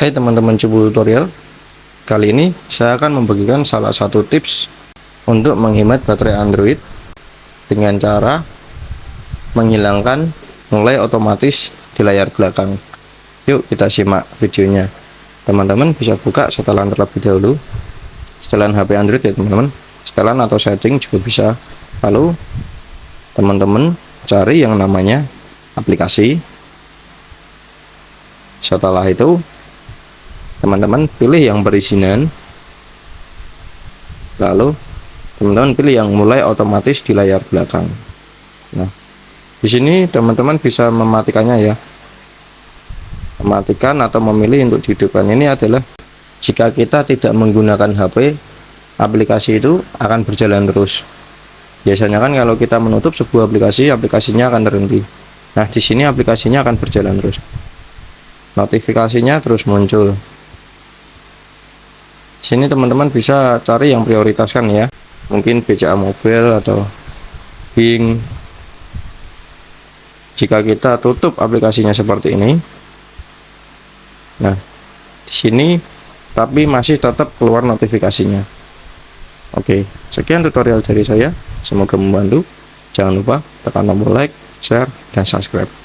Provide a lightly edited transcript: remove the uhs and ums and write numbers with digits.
Hai teman-teman Cibu Tutorial, kali ini saya akan membagikan salah satu tips untuk menghemat baterai Android dengan cara menghilangkan mulai otomatis di layar belakang. Yuk kita simak videonya. Teman-teman bisa buka setelan terlebih dahulu, setelan HP Android ya teman-teman, setelan atau setting juga bisa. Lalu teman-teman cari yang namanya aplikasi. Setelah itu teman-teman pilih yang perizinan, lalu teman-teman pilih yang mulai otomatis di layar belakang. Nah, di sini teman-teman bisa mematikannya ya, mematikan atau memilih untuk dihidupkan. Ini adalah jika kita tidak menggunakan HP, aplikasi itu akan berjalan terus. Biasanya kan kalau kita menutup sebuah aplikasi, aplikasinya akan terhenti. Nah, di sini aplikasinya akan berjalan terus, notifikasinya terus muncul. Sini teman-teman bisa cari yang prioritaskan ya, mungkin BCA Mobile atau Bing. Jika kita tutup aplikasinya seperti ini, nah di sini tapi masih tetap keluar notifikasinya. Oke, sekian tutorial dari saya, semoga membantu. Jangan lupa tekan tombol like, share, dan subscribe.